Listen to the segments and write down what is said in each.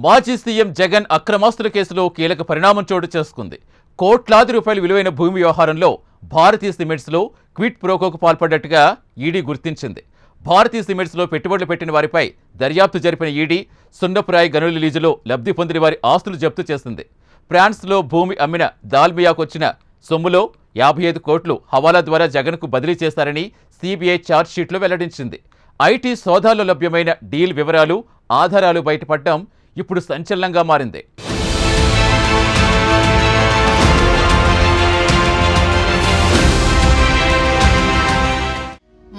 మాజీ సీఎం జగన్ అక్రమాస్తుల కేసులో కీలక పరిణామం చోటు చేసుకుంది. కోట్లాది రూపాయల విలువైన భూమి వ్యవహారంలో భారతీయ సిమెంట్స్లో క్విట్ ప్రోకోకు పాల్పడ్డట్టుగా ఈడీ గుర్తించింది. భారతీయ సిమెంట్స్లో పెట్టుబడులు పెట్టిన వారిపై దర్యాప్తు జరిపిన ఈడీ సున్నపురాయి గనుల లీజులో లబ్ధి పొందిన వారి ఆస్తులు జప్తు చేసింది. ఫ్రాన్స్లో భూమి అమ్మిన దాల్మియాకు వచ్చిన సొమ్ములో 55 కోట్లు హవాలా ద్వారా జగన్కు బదిలీ చేశారని సిబిఐ ఛార్జ్షీట్లో వెల్లడించింది. ఐటీ సోదాల్లో లభ్యమైన డీల్ వివరాలు, ఆధారాలు బయటపడడం ఇప్పుడు సంచలనంగా మారింది.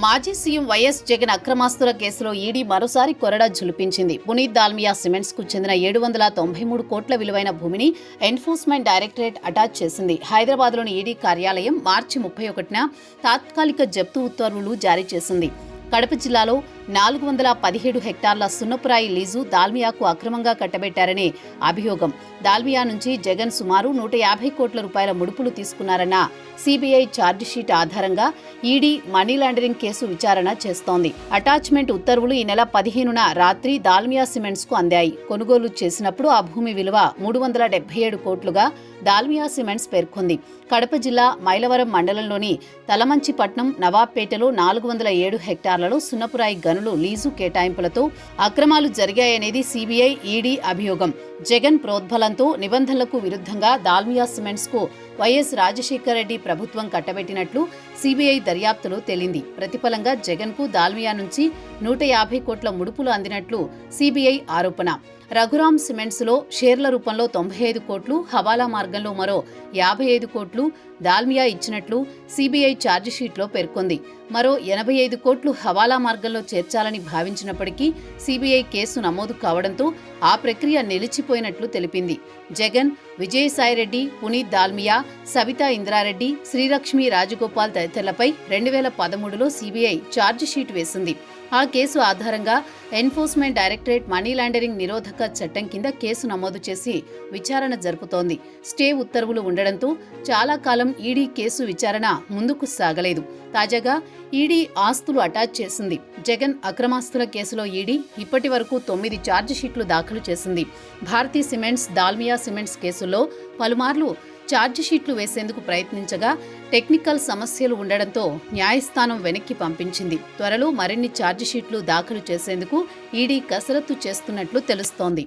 మాజీ సీఎం వైఎస్ జగన్ అక్రమాస్తుల కేసులో ఈడీ మరోసారి కొరడా జులిపించింది. పునీత్ దాల్మియా సిమెంట్స్ కు చెందిన 793 కోట్ల విలువైన భూమిని ఎన్ఫోర్స్మెంట్ డైరెక్టరేట్ అటాచ్ చేసింది. హైదరాబాద్లోని ఈడీ కార్యాలయం మార్చి 31న తాత్కాలిక జప్తు ఉత్తర్వులు జారీ చేసింది. కడప జిల్లాలో 417 హెక్టార్ల సున్నపురాయి లీజు దాల్మియాకు అక్రమంగా కట్టబెట్టారనే అభియోగం. దాల్మియా నుంచి జగన్ సుమారు 150 కోట్ల రూపాయల ముడుపులు తీసుకున్నారన్న సిబిఐ ఛార్జిషీట్ ఆధారంగా ఈడీ మనీ లాండరింగ్ కేసు విచారణ చేస్తోంది. అటాచ్మెంట్ ఉత్తర్వులు ఈ నెల 15న రాత్రి దాల్మియా సిమెంట్స్ కు అందాయి. కొనుగోలు చేసినప్పుడు ఆ భూమి విలువ 377 కోట్లుగా దాల్మియా సిమెంట్స్ పేర్కొంది. కడప జిల్లా మైలవరం మండలంలోని తలమంచిపట్నం, నవాబ్పేటలో 407 హెక్టార్లలో సున్నపురాయి గనులు లీజు కేటాయింపులతో అక్రమాలు జరిగాయనేది సిబిఐ, ఈడీ అభియోగం. జగన్ ప్రోద్బలంతో నిబంధనలకు విరుద్ధంగా దాల్మియా సిమెంట్స్ కు వైఎస్ రాజశేఖర రెడ్డి ప్రభుత్వం కట్టబెట్టినట్లు సిబిఐ దర్యాప్తులో తేలింది. ప్రతిఫలంగా జగన్ కు దాల్మియా నుంచి 150 కోట్ల ముడుపులు అందినట్లు సిబిఐ ఆరోపణ. రఘురాం సిమెంట్స్ లో షేర్ల రూపంలో 95 కోట్లు, హవాలా మార్గంలో మరో 55 కోట్లు దాల్మియా ఇచ్చినట్లు సిబిఐ ఛార్జిషీట్లో పేర్కొంది. మరో 85 కోట్లు హవాలా మార్గంలో చేర్చాలని భావించినప్పటికీ సిబిఐ కేసు నమోదు కావడంతో ఆ ప్రక్రియ నిలిచిపోయినట్లు తెలిపింది. జగన్, విజయసాయిరెడ్డి, పునీత్ దాల్మియా, సవితా ఇంద్రారెడ్డి, శ్రీలక్ష్మి రాజగోపాల్ తదితరులపై 2013లో సిబిఐ ఛార్జిషీట్ వేసింది. ఆ కేసు ఆధారంగా ఎన్ఫోర్స్మెంట్ డైరెక్టరేట్ మనీ లాండరింగ్ నిరోధక చట్టం కింద కేసు నమోదు చేసి విచారణ జరుపుతోంది. స్టే ఉత్తర్వులు ఉండడంతో చాలా కాలం ఈడీ కేసు విచారణ ముందుకు సాగలేదు. తాజాగా ఈడీ ఆస్తులు అటాచ్ చేసింది. జగన్ అక్రమాస్తుల కేసులో ఈడీ ఇప్పటి వరకు 9 ఛార్జిషీట్లు దాఖలు చేసింది. భారతీ సిమెంట్స్, దాల్మియా సిమెంట్స్ కేసుల్లో పలుమార్లు ఛార్జిషీట్లు వేసేందుకు ప్రయత్నించగా టెక్నికల్ సమస్యలు ఉండడంతో న్యాయస్థానం వెనక్కి పంపించింది. త్వరలో మరిన్ని ఛార్జిషీట్లు దాఖలు చేసేందుకు ఈడీ కసరత్తు చేస్తున్నట్లు తెలుస్తోంది.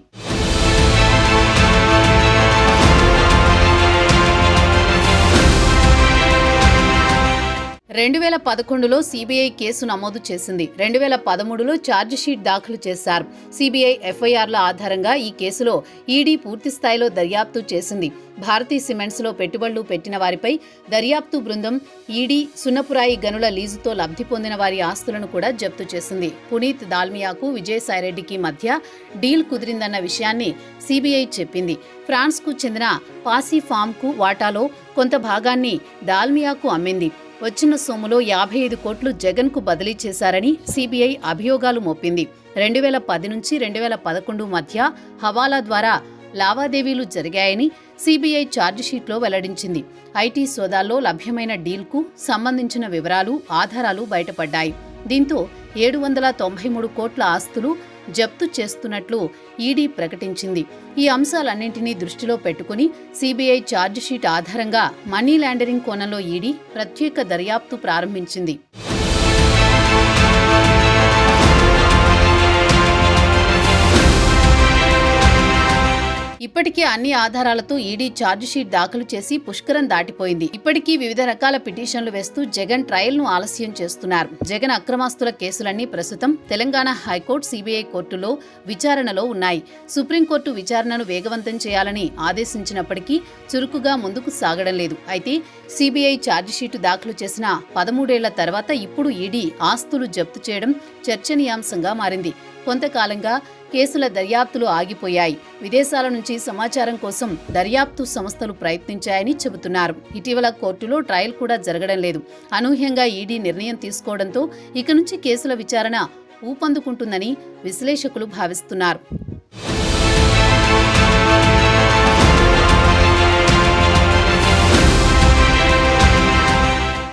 2011లో సిబిఐ కేసు నమోదు చేసింది. 2013లో ఛార్జిషీట్ దాఖలు చేశారు. సిబిఐ ఎఫ్ఐఆర్ల ఆధారంగా ఈ కేసులో ఈడీ పూర్తిస్థాయిలో దర్యాప్తు చేసింది. భారతీ సిమెంట్స్ లో పెట్టుబడులు పెట్టిన వారిపై దర్యాప్తు బృందం ఈడీ సున్నపురాయి గనుల లీజుతో లబ్ధి పొందిన వారి ఆస్తులను కూడా జప్తు చేసింది. పునీత్ దాల్మియాకు, విజయసాయిరెడ్డికి మధ్య డీల్ కుదిరిందన్న విషయాన్ని సిబిఐ చెప్పింది. ఫ్రాన్స్ కు చెందిన పాసి ఫామ్ కు వాటాలో కొంత భాగాన్ని దాల్మియాకు అమ్మింది. వచ్చిన సొమ్ములో 55 కోట్లు జగన్ కు బదిలీ చేశారని సిబిఐ అభియోగాలు మోపింది. 2010 నుంచి 2011 మధ్య హవాలా ద్వారా లావాదేవీలు జరిగాయని సిబిఐ ఛార్జిషీట్లో వెల్లడించింది. ఐటీ సోదాల్లో లభ్యమైన డీల్కు సంబంధించిన వివరాలు, ఆధారాలు బయటపడ్డాయి. దీంతో 793 కోట్ల ఆస్తులు జప్తు చేస్తున్నట్లు ఈడీ ప్రకటించింది. ఈ అంశాలన్నింటినీ దృష్టిలో పెట్టుకుని సిబిఐ ఛార్జిషీట్ ఆధారంగా మనీ లాండరింగ్ కోణంలో ఈడీ ప్రత్యేక దర్యాప్తు ప్రారంభించింది. ఇప్పటికే అన్ని ఆధారాలతో ఈడీ ఛార్జిషీట్ దాఖలు చేసి పుష్కరం దాటిపోయింది. ఇప్పటికీ వివిధ రకాల పిటిషన్లు వేస్తూ జగన్ ట్రయల్ ను ఆలస్యం చేస్తున్నారు. జగన్ అక్రమాస్తుల కేసులన్నీ ప్రస్తుతం తెలంగాణ హైకోర్టు, సిబిఐ కోర్టులో విచారణలో ఉన్నాయి. సుప్రీంకోర్టు విచారణను వేగవంతం చేయాలని ఆదేశించినప్పటికీ చురుకుగా ముందుకు సాగడం లేదు. అయితే సిబిఐ ఛార్జిషీట్ దాఖలు చేసిన 13 ఏళ్ల తర్వాత ఇప్పుడు ఈడీ ఆస్తులు జప్తు చేయడం చర్చనీయాంశంగా మారింది. కొంతకాలంగా కేసుల దర్యాప్తులు ఆగిపోయాయి. విదేశాల నుంచి సమాచారం కోసం దర్యాప్తు సంస్థలు ప్రయత్నించాయని చెబుతున్నారు. ఇటీవల కోర్టులో ట్రయల్ కూడా జరగడం లేదు. అనూహ్యంగా ఈడీ నిర్ణయం తీసుకోవడంతో ఇక నుంచి కేసుల విచారణ ఊపందుకుంటుందని విశ్లేషకులు భావిస్తున్నారు.